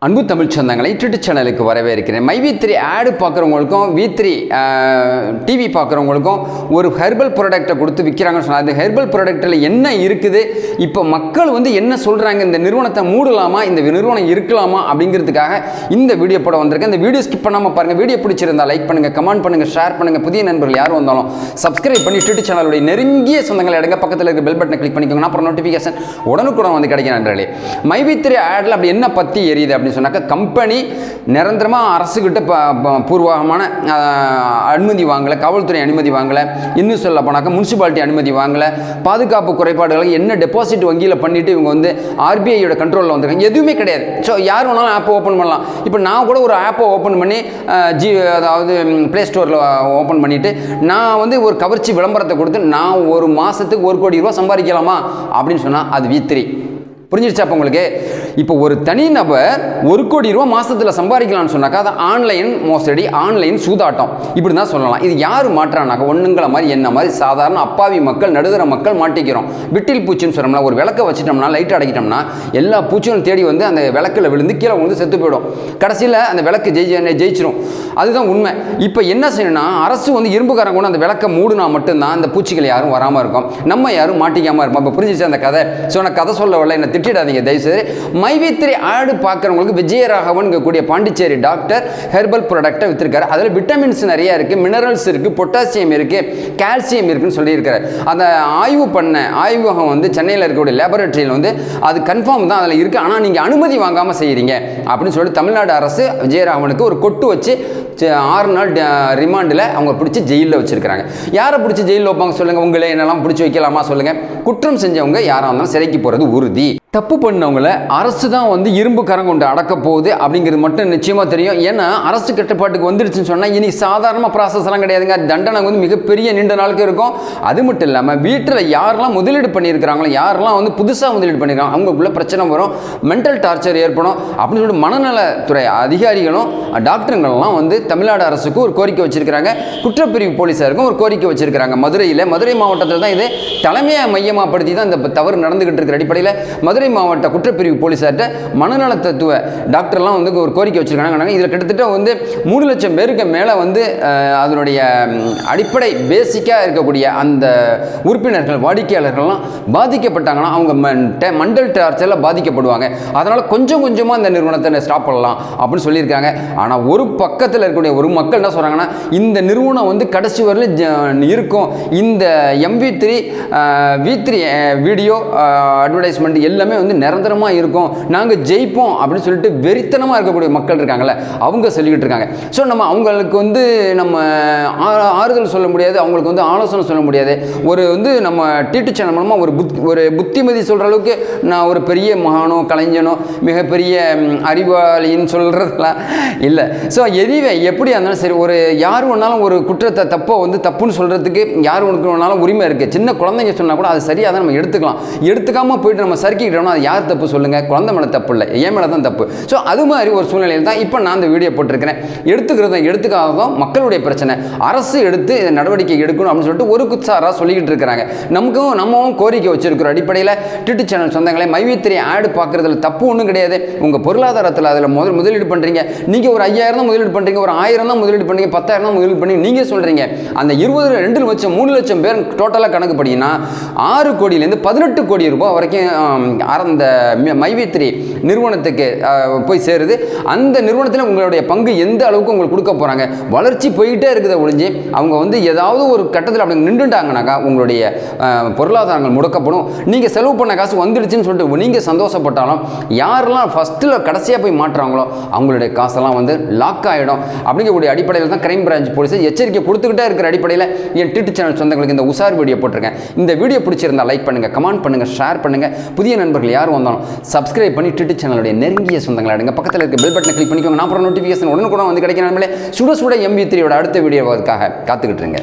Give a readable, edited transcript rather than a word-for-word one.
அன்பு தமிழ் சொந்தங்களை யூடியூப் சேனலுக்கு வரவேற்கிறேன். மைவி3 ஆடு பார்க்குறவங்களுக்கும் வி3 டிவி பார்க்குறவங்களுக்கும் ஒரு ஹெர்பல் ப்ராடக்ட்டை கொடுத்து விற்கிறாங்கன்னு சொன்னால் அந்த ஹெர்பல் ப்ராடக்ட்டில் என்ன இருக்குது, இப்போ மக்கள் வந்து என்ன சொல்கிறாங்க, இந்த நிறுவனத்தை மூடலாமா, இந்த நிறுவனம் இருக்கலாமா அப்படிங்கிறதுக்காக இந்த வீடியோ போட வந்திருக்கேன். இந்த வீடியோ ஸ்கிப் பண்ணாமல் பாருங்கள். வீடியோ பிடிச்சிருந்தா லைக் பண்ணுங்கள், கமெண்ட் பண்ணுங்கள், ஷேர் பண்ணுங்கள். புதிய நண்பர்கள் யார் வந்தாலும் சப்ஸ்கிரைப் பண்ணி யூடியூப் சேனலுடைய நெருங்கிய சொந்தங்களை எடுங்க. பக்கத்தில் இருக்க பெல் பட்டனை கிளிக் பண்ணிக்கோங்க. அப்புறம் நோட்டிஃபிகேஷன் உடனுக்குடன் வந்து கிடைக்கும். நண்பர்களே, மைவி3 ஆடில் அப்படி என்ன பற்றி எரியுது அப்படின்னு சொன்னாக்க, கம்பெனி நிரந்தரமாக அரசுக்கிட்ட பூர்வமான அனுமதி வாங்கலை, காவல்துறை அனுமதி வாங்கலை, இன்னும் சொல்ல போனாக்க முனிசிபாலிட்டி அனுமதி வாங்கலை, பாதுகாப்பு குறைபாடுகள் என்ன டெபாசிட் வங்கியில் பண்ணிவிட்டு இவங்க வந்து ஆர்பிஐயோட கண்ட்ரோலில் வந்துருக்காங்க. எதுவுமே கிடையாது. ஸோ யார் வேணாலும் ஆப்பை ஓப்பன் பண்ணலாம். இப்போ நான் கூட ஒரு ஆப்பை ஓப்பன் பண்ணி அதாவது ப்ளே ஸ்டோரில் ஓப்பன் பண்ணிவிட்டு நான் வந்து ஒரு கவர்ச்சி விளம்பரத்தை கொடுத்து நான் ஒரு மாதத்துக்கு 1 கோடி ரூபா சம்பாதிக்கலாமா அப்படின்னு சொன்னால் அது வி3. புரிஞ்சிருச்சா அப்போ உங்களுக்கு? இப்போ ஒரு தனி நபர் 1 கோடி ரூபா மாதத்தில் சம்பாதிக்கலாம்னு சொன்னாக்கா அது ஆன்லைன் மோசடி, ஆன்லைன் சூதாட்டம், இப்படி தான் சொல்லலாம். இது யார் மாற்றானாக்கா ஒன்றுங்களை மாதிரி என்ன மாதிரி சாதாரண அப்பாவி மக்கள், நடுத்தர மக்கள் மாட்டிக்கிறோம். விட்டில் பூச்சின்னு சொன்னோம்னா, ஒரு விளக்கை வச்சுட்டோம்னா, லைட் அடைக்கிட்டோம்னா எல்லா பூச்சியும் தேடி வந்து அந்த விளக்கில் விழுந்து கீழே வந்து செத்து போயிடும். கடைசியில் அந்த விளக்கு ஜெயிச்சிடும். அதுதான் உண்மை. இப்போ என்ன செய்யணும்னா, அரசு வந்து இரும்புக்காரங்க கொண்டு அந்த விளக்கை மூடுனா மட்டும்தான் அந்த பூச்சிகள் யாரும் வராமல் இருக்கும், நம்ம யாரும் மாட்டிக்காமல் இருப்போம். இப்போ புரிஞ்சிச்சு அந்த கதை? ஸோ நான் கதை சொல்ல வரல, என்ன திட்டிடாதீங்க தயவுசெய்து. மைவி3 ஆடு பார்க்குறவங்களுக்கு விஜயராகவன் கூடிய பாண்டிச்சேரி டாக்டர் ஹெர்பல் ப்ராடக்ட்டை விற்றுருக்காரு. அதில் விட்டமின்ஸ் நிறையா இருக்குது, மினரல்ஸ் இருக்குது, பொட்டாசியம் இருக்குது, கால்சியம் இருக்குன்னு சொல்லியிருக்காரு. அந்த ஆய்வகம் வந்து சென்னையில் இருக்கக்கூடிய லேபரேட்டரியில் வந்து அது கன்ஃபார்ம் தான் அதில் இருக்குது. ஆனால் நீங்கள் அனுமதி வாங்காமல் செய்கிறீங்க அப்படின்னு சொல்லிட்டு தமிழ்நாடு அரசு விஜயராகவனுக்கு ஒரு கொட்டு வச்சு 6 நாள் ரிமாண்டில் அவங்க பிடிச்சி ஜெயிலில் வச்சுருக்காங்க. யாரை பிடிச்சி ஜெயிலில் வைப்பாங்க சொல்லுங்கள்? உங்களே என்னெல்லாம் பிடிச்சி வைக்கலாமா சொல்லுங்கள்? குற்றம் செஞ்சவங்க யாராக இருந்தாலும் சிறைக்கு போகிறது உறுதி. தப்பு பண்ணவங்கள அரசு தான் வந்து இரும்பு கரம் கொண்டு அடக்க போகுது அப்படிங்கிறது மட்டும் நிச்சயமாக தெரியும். ஏன்னா அரசு கட்டுப்பாட்டுக்கு வந்துடுச்சுன்னு சொன்னால் இனி சாதாரண ப்ராசஸ்லாம் கிடையாதுங்க. தண்டனை வந்து மிகப்பெரிய நீண்ட நாளுக்கு இருக்கும். அது மட்டும் இல்லாமல் வீட்டில் யாரெல்லாம் முதலீடு பண்ணியிருக்கிறாங்களோ, யாரெல்லாம் வந்து புதுசாக முதலீடு பண்ணியிருக்காங்க, அவங்களுக்குள்ள பிரச்சனை வரும், மென்டல் டார்ச்சர் ஏற்படும் அப்படின்னு சொல்லிட்டு மனநலத்துறை அதிகாரிகளும் டாக்டருங்கள்லாம் வந்து தமிழ்நாடு அரசுக்கு ஒரு கோரிக்கை வச்சிருக்கிறாங்க. குற்றப்பிரிவு போலீஸாருக்கும் ஒரு கோரிக்கை வச்சிருக்கிறாங்க. மதுரை மாவட்டத்தில் தான் இது தலைமையாக மையமாக படுத்தி தான் இந்த தவறு நடந்துகிட்டு இருக்கிற அடிப்படையில் மதுரை மாவட்ட குற்றப்பிரிவு போலீஸார்ட்ட மனநல தத்துவ டாக்டர்லாம் வந்து ஒரு கோரிக்கை வச்சிருக்காங்க. இதில் கிட்டத்தட்ட வந்து 3 லட்சம் பேருக்கு மேலே வந்து அதனுடைய அடிப்படை பேசிக்காக இருக்கக்கூடிய அந்த உறுப்பினர்கள், வாடிக்கையாளர்கள்லாம் பாதிக்கப்பட்டாங்கன்னா அவங்க மென்டல் டார்ச்சரில் பாதிக்கப்படுவாங்க. அதனால் கொஞ்சம் கொஞ்சமாக இந்த நிறுவனத்தை ஸ்டாப் பண்ணலாம் அப்படின்னு சொல்லியிருக்காங்க. ஆனால் ஒரு பக்கத்தில் இருக்கக்கூடிய ஒரு மக்கள் என்ன சொல்கிறாங்கன்னா, இந்த நிறுவனம் வந்து கடைசி வரையில் இருக்கும், இந்த வி3 வீடியோ அட்வர்டைஸ்மெண்ட் எல்லாமே வந்து நிரந்தரமாக இருக்கும், நாங்கள் ஜெயிப்போம் அப்படின்னு சொல்லிட்டு வெறித்தனமாக இருக்கக்கூடிய மக்கள் இருக்காங்கல்ல, அவங்க சொல்லிக்கிட்டு இருக்காங்க. ஸோ நம்ம அவங்களுக்கு வந்து நம்ம ஆறுதல் சொல்ல முடியாது, அவங்களுக்கு வந்து ஆலோசனை சொல்ல முடியாது. ஒரு வந்து நம்ம டிடி சேனல் மூலமாக ஒரு புத்திமதி சொல்கிற அளவுக்கு நான் ஒரு பெரிய மகானோ கலைஞனோ மிகப்பெரிய அறிவாளின்னு சொல்கிறதுலாம் இல்லை. ஸோ எதுவே எப்படியா இருந்தாலும் சரி, ஒரு யார் வேணாலும் ஒரு குற்றத்தை தப்போ வந்து தப்புன்னு சொல்கிறதுக்கு யார் ஒன்று வேணாலும் உரிமை இருக்குது. சின்ன குழந்தைங்க சொன்னால் கூட அது சரியாக தான் நம்ம எடுத்துக்கலாம். எடுத்துக்காமல் போயிட்டு நம்ம சறுக்கிக்கிட்டோம்னா அது யார் தப்பு சொல்லுங்கள்? குழந்தை மேலே தப்பு இல்லை, என் மேலே தான் தப்பு. ஸோ அது மாதிரி ஒரு சூழ்நிலையில் தான் இப்போ நான் இந்த வீடியோ போட்டிருக்கிறேன். எடுத்துக்காததும் மக்களுடைய பிரச்சனை, அரசு எடுத்து இதை நடவடிக்கை எடுக்கணும் அப்படின்னு சொல்லிட்டு ஒரு குச்சாராக சொல்லிக்கிட்டு இருக்கிறாங்க. நம்மவும் கோரிக்கை வச்சிருக்கிற அடிப்படையில் டிடி சேனல் சொந்தங்களை மைவி3 ஆடு பார்க்குறதுல தப்பு ஒன்றும் கிடையாது. உங்கள் பொருளாதாரத்தில் அதில் முதலீடு பண்ணுறீங்க. நீங்கள் ஒரு 5000 தான் முதலீடு பண்ணுறீங்க, ஒரு 1000 தான் முதலீடு பண்ணுறீங்க, 10,000 தான் முதலீடு பண்ணி நீங்கள் சொல்கிறீங்க. அந்த 2 லட்சம் 3 லட்சம் பேர் டோட்டலாக கணக்கு படிங்கன்னா 6 கோடியிலேருந்து 18 கோடி ரூபாய் வரைக்கும் அந்த மைவி3 நிறுவனத்துக்கு போய் சேருது. அந்த நிறுவனத்தில் உங்களுடைய பங்கு எந்த அளவுக்கு உங்களுக்கு கொடுக்க போகிறாங்க? வளர்ச்சி போயிட்டே இருக்குது ஒழிஞ்சு அவங்க வந்து ஏதாவது ஒரு கட்டத்தில் அப்படி நின்றுட்டாங்கனாக்கா உங்களுடைய பொருளாதாரங்கள் முடக்கப்படும். நீங்கள் செலவு பண்ண காசு வந்துடுச்சுன்னு சொல்லிட்டு நீங்கள் சந்தோஷப்பட்டாலும் யாரெல்லாம் ஃபஸ்ட்டில் கடைசியாக போய் மாட்டுறாங்களோ அவங்களுடைய காசெல்லாம் வந்து லாக் ஆகிடும். அப்படிங்கக்கூடிய அடிப்படையில் தான் கிரைம் பிரான்ச் போலீஸ் எச்சரிக்கை கொடுத்துக்கிட்டே இருக்கிற அடிப்படையில் என் டிடி சேனல் சொந்தங்களுக்கு இந்த உசார் வீடியோ போட்டிருக்கேன். இந்த வீடியோ பிடிச்சிருந்தால் லைக் பண்ணுங்கள், கமெண்ட் பண்ணுங்கள், ஷேர் பண்ணுங்கள். புதிய நண்பர்கள் யார் வந்தாலும் சப்ஸ்கிரைப் பண்ணி டிடி சேனலுடைய நெருங்கிய சொந்தங்களை எடுங்க. பக்கத்தில் இருக்க பெல் பட்டனை கிளிக் பண்ணிக்கோங்க. நான் அப்புறம் நோட்டிஃபிகேஷன் உடனுக்குடன் வந்து கிடைக்கிற சுட வி3 அடுத்த வீடியோவுக்காக காத்துக்கிட்டு இருங்க.